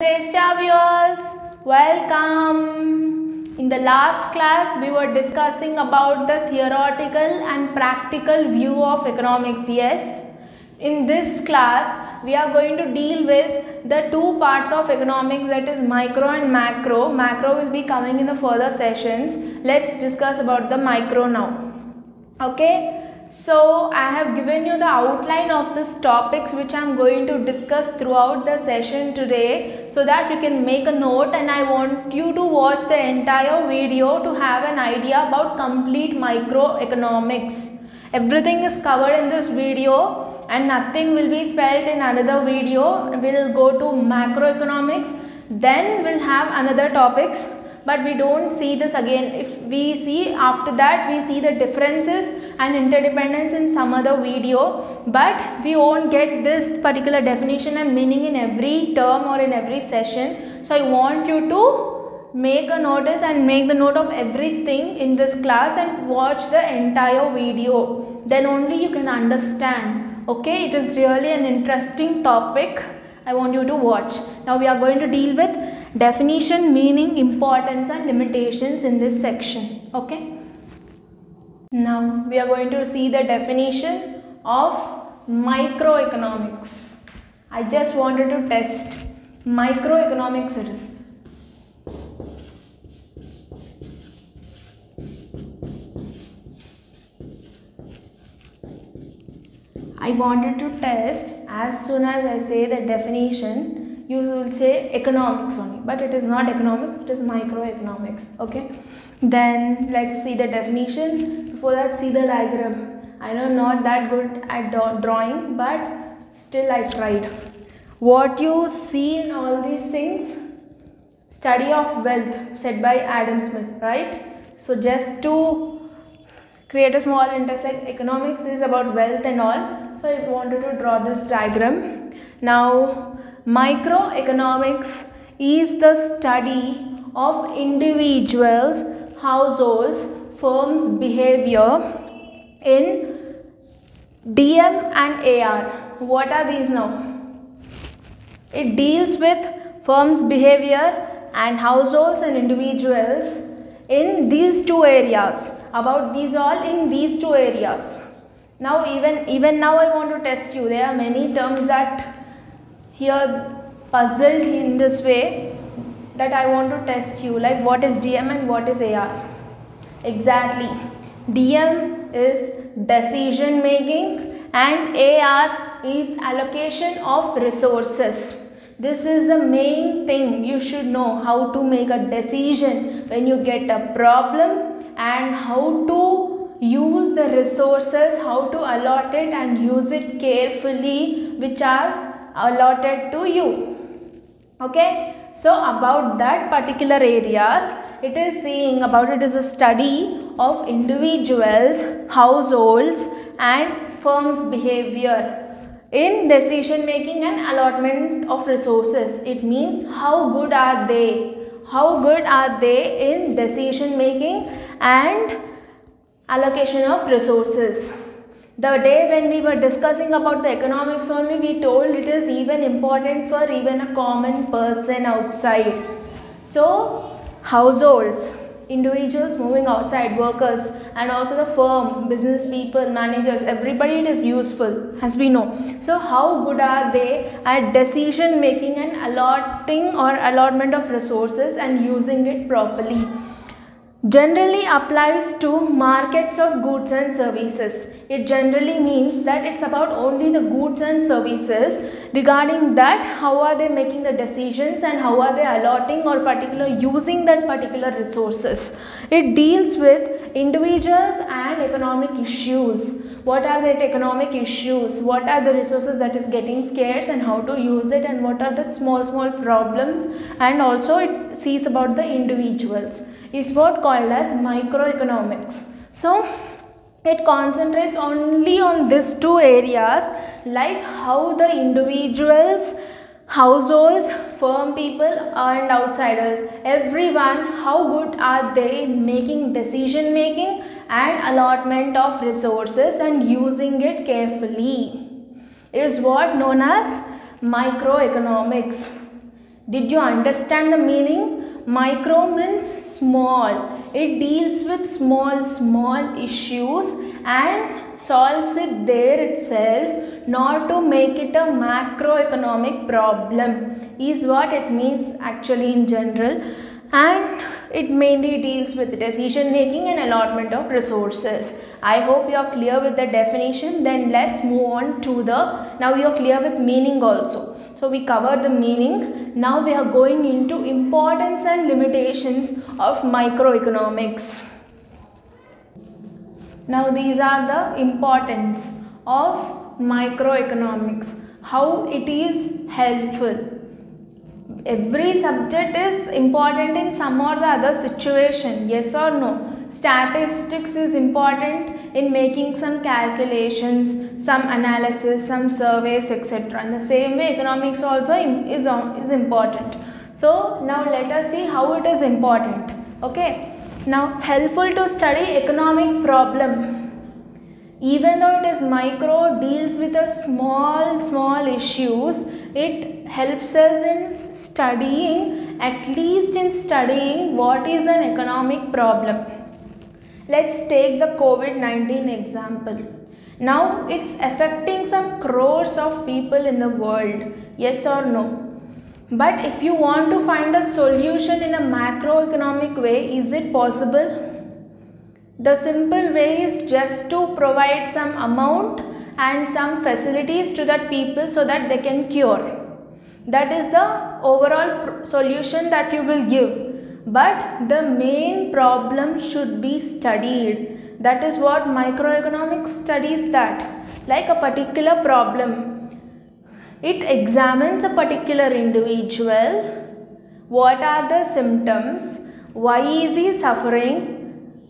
Star viewers, welcome. In the last class, we were discussing about the theoretical and practical view of economics. Yes, in this class, we are going to deal with the two parts of economics, that is micro and macro. Macro will be coming in the further sessions. Let's discuss about the micro now. Okay. So I have given you the outline of these topics which I am going to discuss throughout the session today, so that you can make a note, and I want you to watch the entire video to have an idea about complete microeconomics. Everything is covered in this video and nothing will be spelled in another video. We will go to macroeconomics, then we will have another topics, but we don't see this again. If we see after that, we see the differences and interdependence in some other video, but we won't get this particular definition and meaning in every term or in every session. So I want you to make a notice and make the note of everything in this class and watch the entire video, then only you can understand. Okay, it is really an interesting topic. I want you to watch. Now we are going to deal with definition, meaning, importance and limitations in this section. Okay. Now we are going to see the definition of microeconomics. I just wanted to test microeconomics it is. I wanted to test, as soon as I say the definition, you will say economics only, but it is not economics, it is microeconomics. Okay, then let's see the definition. Before that, see the diagram. I know not that good at drawing, but still I tried. What you see in all these things, study of wealth said by Adam Smith, right? So just to create a small interest, like economics is about wealth and all, so I wanted to draw this diagram. Now microeconomics is the study of individuals, households, firms' behavior in DM and AR. What are these now? It deals with firms' behavior and households and individuals in these two areas. About these all in these two areas. Now even now I want to test you. There are many terms that here puzzled in this way that I want to test you, like what is DM and what is AR. Exactly, DM is decision making and AR is allocation of resources. This is the main thing you should know, how to make a decision when you get a problem and how to use the resources, how to allot it and use it carefully which are allotted to you. Okay, so about that particular areas, it is saying about it is a study of individuals, households and firms' behavior in decision making and allotment of resources. It means how good are they? How good are they in decision making and allocation of resources? The day when we were discussing about the economics only, we told it is even important for even a common person outside. So households, individuals moving outside, workers, and also the firm, business people, managers, everybody it is useful, as we know. So how good are they at decision making and allotting or allotment of resources and using it properly? Generally applies to markets of goods and services. It generally means that it's about only the goods and services. Regarding that, how are they making the decisions and how are they allotting or using that particular resources. It deals with individuals and economic issues. What are the economic issues? What are the resources that is getting scarce and how to use it, and what are the small problems, and also it sees about the individuals. Is what called as microeconomics. So it concentrates only on these two areas, like how the individuals, households, firm people and outsiders, everyone, how good are they in making decision making and allotment of resources and using it carefully, is what known as microeconomics. Did you understand the meaning? Micro means small. It deals with small issues and solves it there itself, not to make it a macroeconomic problem, is what it means actually in general. And it mainly deals with decision making and allotment of resources. I hope you are clear with the definition. Then let's move on to now you are clear with meaning also. So we covered the meaning. Now we are going into importance and limitations of microeconomics. Now these are the importance of microeconomics, how it is helpful. Every subject is important in some or the other situation, yes or no? Statistics is important in making some calculations, some analysis, some surveys, etc. In the same way, economics also is important. So now let us see how it is important. Okay. Now helpful to study economic problem. Even though it is micro, deals with a small issues, it helps us in studying, at least in studying what is an economic problem. Let's take the COVID-19 example. Now it's affecting some crores of people in the world, yes or no? But if you want to find a solution in a macroeconomic way, is it possible? The simple way is just to provide some amount and some facilities to that people so that they can cure. That is the overall solution that you will give. But the main problem should be studied. That is what microeconomics studies that. Like a particular problem. It examines a particular individual. What are the symptoms? Why is he suffering?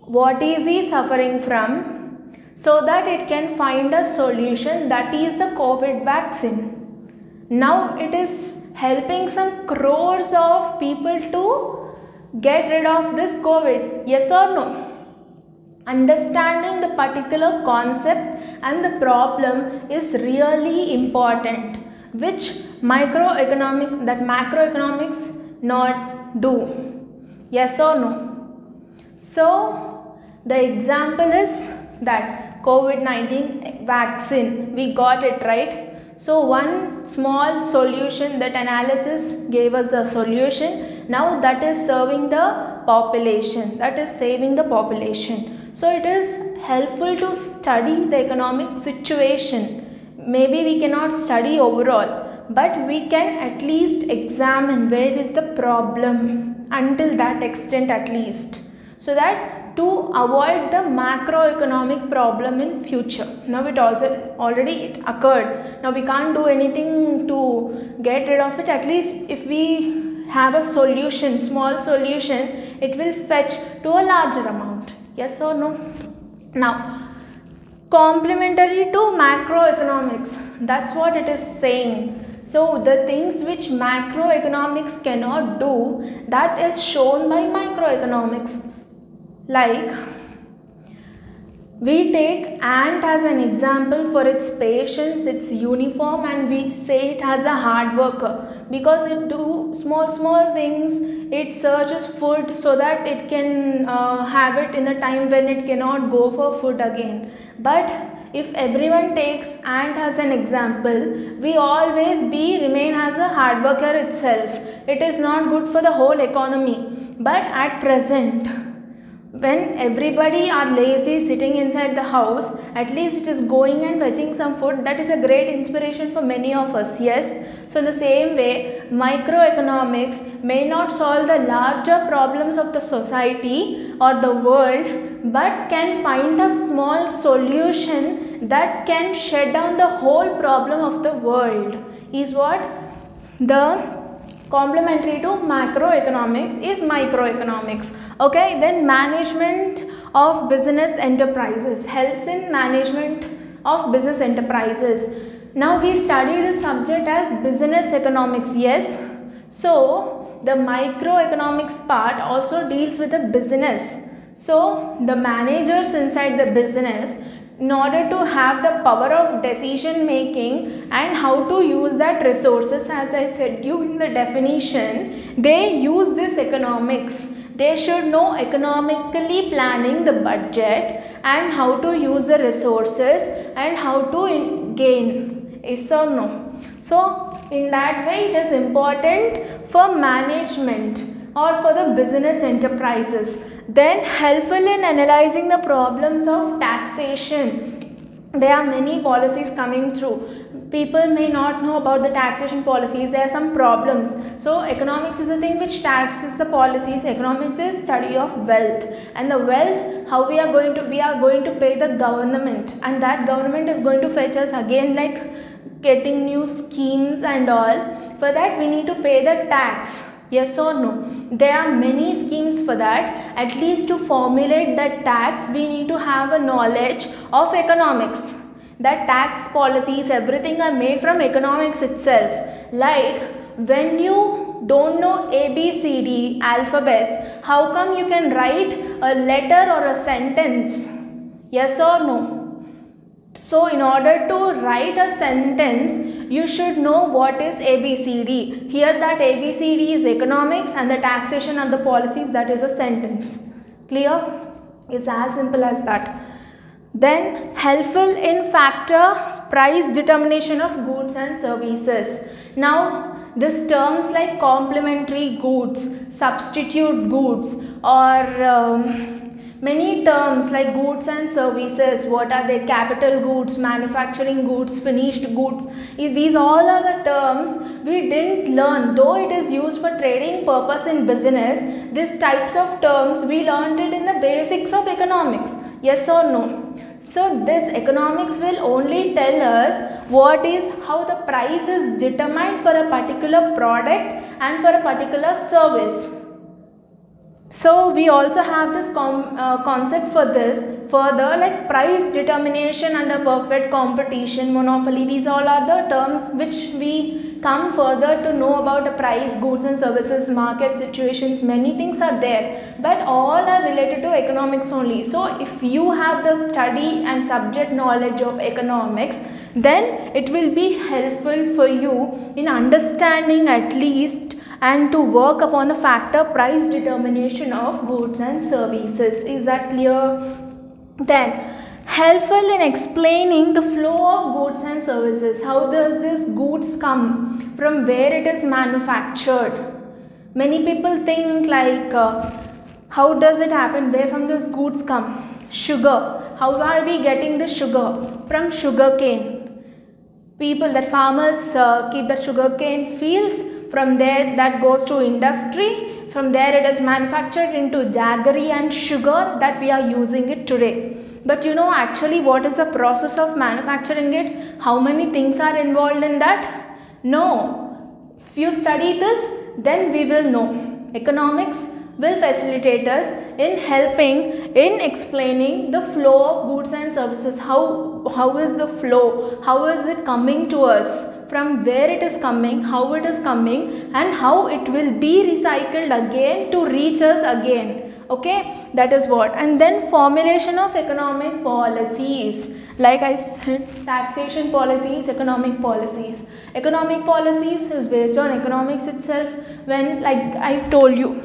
What is he suffering from, so that it can find a solution, that is the COVID vaccine. Now it is helping some crores of people to get rid of this COVID, yes or no? Understanding the particular concept and the problem is really important, which macroeconomics not do, yes or no? So the example is that COVID-19 vaccine, we got it right. So one small solution, that analysis gave us a solution. Now that is serving the population, that is saving the population. So it is helpful to study the economic situation. Maybe we cannot study overall, but we can at least examine where is the problem, until that extent at least, so that to avoid the macroeconomic problem in future. Now it already occurred. Now we can't do anything to get rid of it. At least if we have a solution, small solution, it will fetch to a larger amount. Yes or no? Now, complementary to macroeconomics, that's what it is saying. So the things which macroeconomics cannot do, that is shown by microeconomics. Like, we take ant as an example for its patience, its uniform, and we say it as a hard worker because it do small things. It searches food so that it can have it in a time when it cannot go for food again. But if everyone takes ant as an example, we always remain as a hard worker itself. It is not good for the whole economy. But at present, when everybody are lazy sitting inside the house, at least it is going and fetching some food. That is a great inspiration for many of us, yes. So in the same way, microeconomics may not solve the larger problems of the society or the world, but can find a small solution that can shut down the whole problem of the world, is what the complementary to macroeconomics is microeconomics. Okay, then management of business enterprises, helps in management of business enterprises. Now we study this subject as business economics, yes. So the microeconomics part also deals with the business. So the managers inside the business in order to have the power of decision making and how to use that resources, as I said you in the definition, they use this economics. They should know economically planning the budget and how to use the resources and how to gain. Yes or no? So in that way it is important for management or for the business enterprises. Then helpful in analyzing the problems of taxation. There are many policies coming through. People may not know about the taxation policies. There are some problems. So economics is the thing which taxes the policies. Economics is study of wealth, and the wealth, how we are going to pay the government, and that government is going to fetch us again like getting new schemes and all. For that we need to pay the tax. Yes or no? There are many schemes for that. At least to formulate that tax, we need to have a knowledge of economics. That tax policies, everything are made from economics itself. Like when you don't know ABCD alphabets, how come you can write a letter or a sentence? Yes or no? So in order to write a sentence, you should know what is ABCD. Here that ABCD is economics and the taxation and the policies, that is a sentence. Clear? It's as simple as that. Then helpful in factor price determination of goods and services. Now these terms like complementary goods, substitute goods, or many terms like goods and services, what are they? Capital goods, manufacturing goods, finished goods. These all are the terms we didn't learn. Though it is used for trading purpose in business, these types of terms we learned it in the basics of economics. Yes or no? So this economics will only tell us what is, how the price is determined for a particular product and for a particular service. So we also have this concept for this further, like price determination under perfect competition, monopoly. These all are the terms which we come further to know about the price, goods and services, market situations. Many things are there, but all are related to economics only. So if you have the study and subject knowledge of economics, then it will be helpful for you in understanding at least and to work upon the factor price determination of goods and services. Is that clear? Then helpful in explaining the flow of goods and services. How does this goods come, from where it is manufactured? Many people think like how does it happen, where from these goods come? Sugar. How are we getting the sugar? From sugar cane. People, that farmers keep that sugar cane fields. From there that goes to industry. From there it is manufactured into jaggery and sugar that we are using it today. But you know actually what is the process of manufacturing it? How many things are involved in that? No. If you study this, then we will know. Economics will facilitate us in helping in explaining the flow of goods and services. How is the flow? How is it coming to us? From where it is coming, how it is coming, and how it will be recycled again to reach us again. Okay, that is what. And then formulation of economic policies. Like I said, taxation policies, economic policies. Economic policies is based on economics itself. When, like I told you,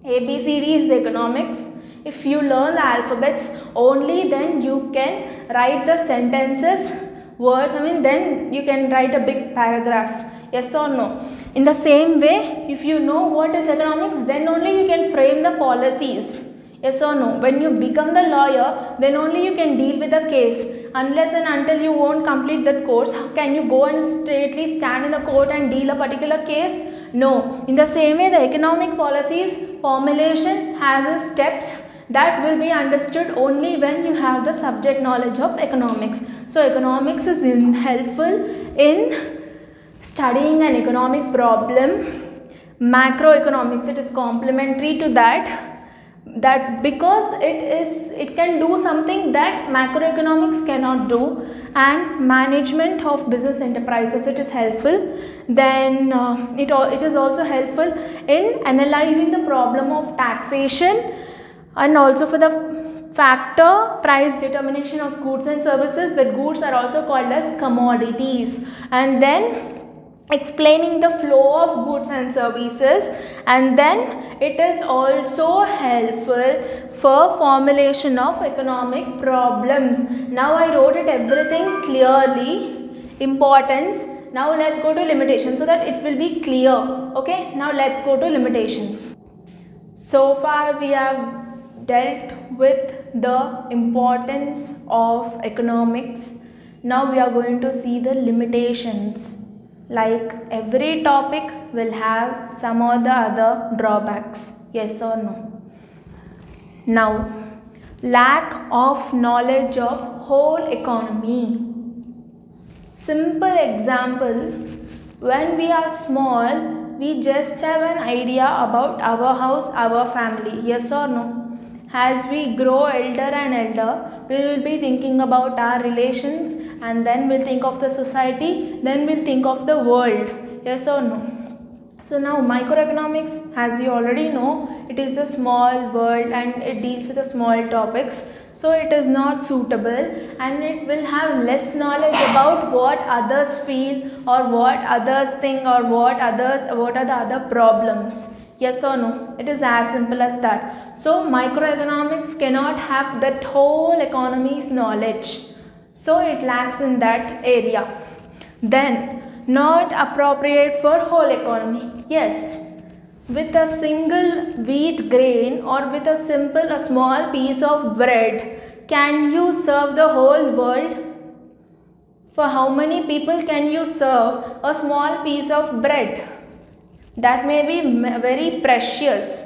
ABCD is the economics. If you learn the alphabets only, then you can write the sentences, words, then you can write a big paragraph. Yes or no? In the same way, if you know what is economics, then only you can frame the policies. Yes or no? When you become the lawyer, then only you can deal with the case. Unless and until you won't complete that course, can you go and straightly stand in the court and deal a particular case? No. In the same way, the economic policies formulation has its steps that will be understood only when you have the subject knowledge of economics. So economics is helpful in studying an economic problem. Macroeconomics, it is complementary to that because it can do something that macroeconomics cannot do. And management of business enterprises, it is helpful. Then it is also helpful in analyzing the problem of taxation and also for the factor price determination of goods and services. The goods are also called as commodities. And then explaining the flow of goods and services, and then it is also helpful for formulation of economic problems. Now I wrote it everything clearly, importance. Now let's go to limitations so that it will be clear. Okay, now let's go to limitations. So far we have dealt with the importance of economics. Now we are going to see the limitations. Like every topic will have some or the other drawbacks, yes or no. Now, lack of knowledge of whole economy. Simple example, when we are small, we just have an idea about our house, our family, yes or no. As we grow elder and elder, we will be thinking about our relations, and then we'll think of the society, then we'll think of the world, yes or no. So now microeconomics, as we already know, it is a small world and it deals with the small topics, so it is not suitable, and it will have less knowledge about what others feel or what others think or what are the other problems, yes or no. It is as simple as that. So microeconomics cannot have that whole economy's knowledge, so it lacks in that area. Then not appropriate for whole economy. Yes, with a single wheat grain or with a small piece of bread, can you serve the whole world? For how many people can you serve a small piece of bread? That may be very precious.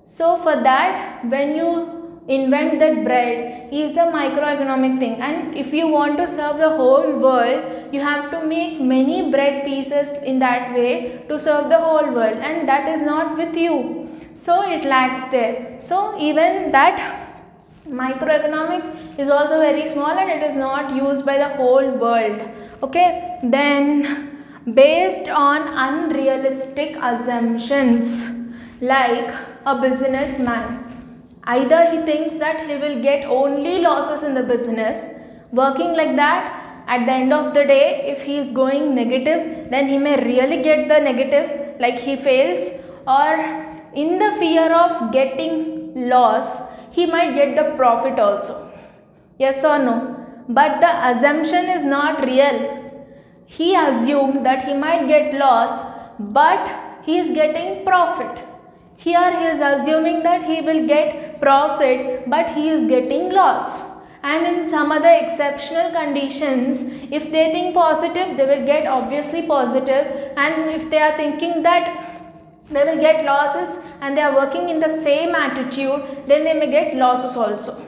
So for that, when you invent that bread is the microeconomic thing, and if you want to serve the whole world, you have to make many bread pieces in that way to serve the whole world, and that is not with you, so it lacks there. So even that microeconomics is also very small and it is not used by the whole world. Okay, then based on unrealistic assumptions, like a businessman, either he thinks that he will get only losses in the business. Working like that, at the end of the day, if he is going negative, then he may really get the negative, like he fails, or in the fear of getting loss, he might get the profit also. Yes or no? But the assumption is not real. He assumed that he might get loss, but he is getting profit. Here he is assuming that he will get profit, but he is getting loss. And in some other exceptional conditions, if they think positive, they will get obviously positive, and if they are thinking that they will get losses and they are working in the same attitude, then they may get losses also.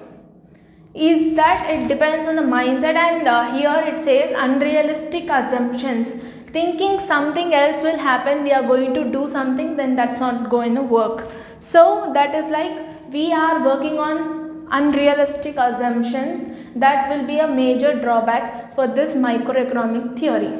Is that it depends on the mindset, and here it says unrealistic assumptions. Thinking something else will happen, we are going to do something, then that's not going to work. So that is like we are working on unrealistic assumptions. That will be a major drawback for this microeconomic theory.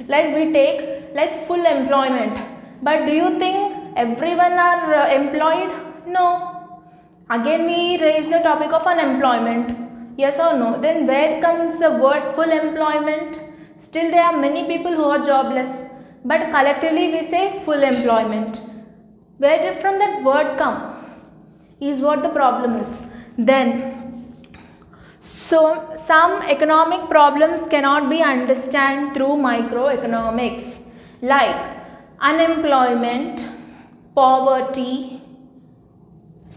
Like we take like full employment, but do you think everyone are employed? No. Again we raise the topic of unemployment, yes or no. Then where comes the word full employment? Still there are many people who are jobless, but collectively we say full employment. Where did from that word come is what the problem is. Then so some economic problems cannot be understood through microeconomics, like unemployment, poverty,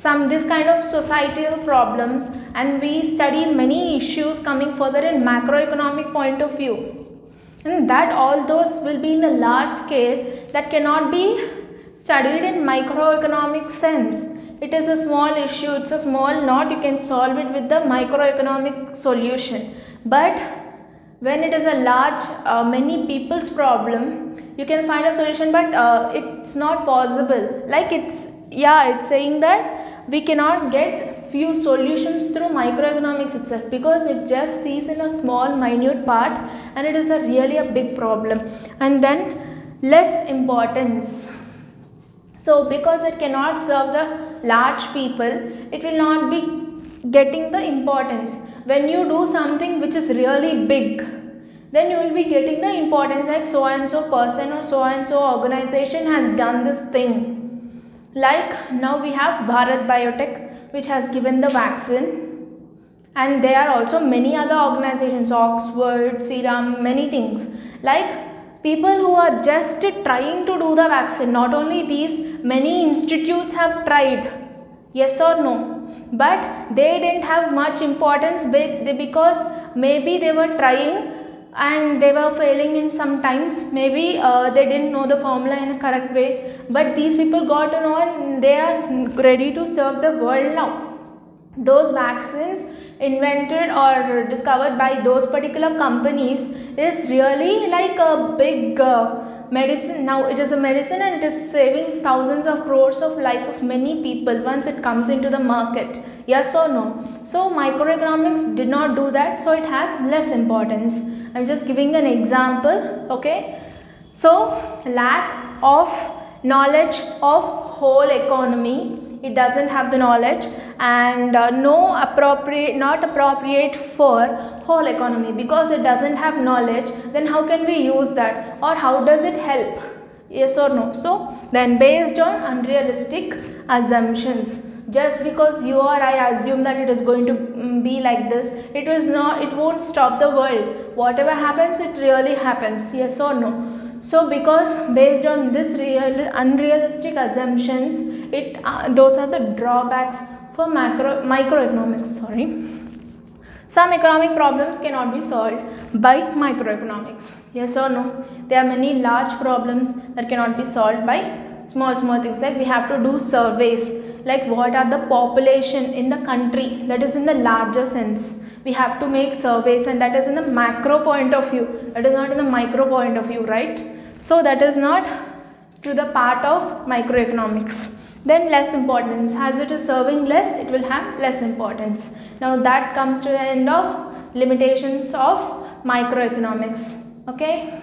this kind of societal problems, and we study many issues coming further in macroeconomic point of view. And that all those will be in a large scale that cannot be studied in microeconomic sense. It is a small issue, it's a small knot, you can solve it with the microeconomic solution. But when it is a large, many people's problem, you can find a solution, but it's not possible. Like it's saying that we cannot get few solutions through microeconomics itself, because it just sees in a small minute part, and it is really a big problem. And then less importance. So because it cannot serve the large people, it will not be getting the importance. When you do something which is really big, then you will be getting the importance, like so and so person or so and so organization has done this thing. Like now we have Bharat Biotech, which has given the vaccine, and there are also many other organizations, Oxford, Serum, many things. Like people who are just trying to do the vaccine, not only these, many institutes have tried, yes or no, but they didn't have much importance because maybe they were trying and they were failing in some times, maybe they didn't know the formula in a correct way, but these people got to know and they are ready to serve the world now. Those vaccines invented or discovered by those particular companies is really like a big medicine. Now it is a medicine and it is saving thousands of crores of life of many people once it comes into the market, yes or no. So microeconomics did not do that, so it has less importance. I'm just giving an example, okay. So lack of knowledge of whole economy, it doesn't have the knowledge, and not appropriate for whole economy, because it doesn't have knowledge. Then how can we use that, or how does it help, yes or no? So then based on unrealistic assumptions, just because you or I assume that it is going to be like this, it won't stop the world. Whatever happens, it really happens, yes or no? So because based on this unrealistic assumptions, those are the drawbacks for microeconomics. Some economic problems cannot be solved by microeconomics, yes or no? There are many large problems that cannot be solved by small things. Like we have to do surveys, like what are the population in the country, that is in the larger sense. We have to make surveys, and that is in the macro point of view, that is not in the micro point of view, right? So that is not to the part of microeconomics. Then less importance, as it is serving less, it will have less importance. Now that comes to the end of limitations of microeconomics, okay.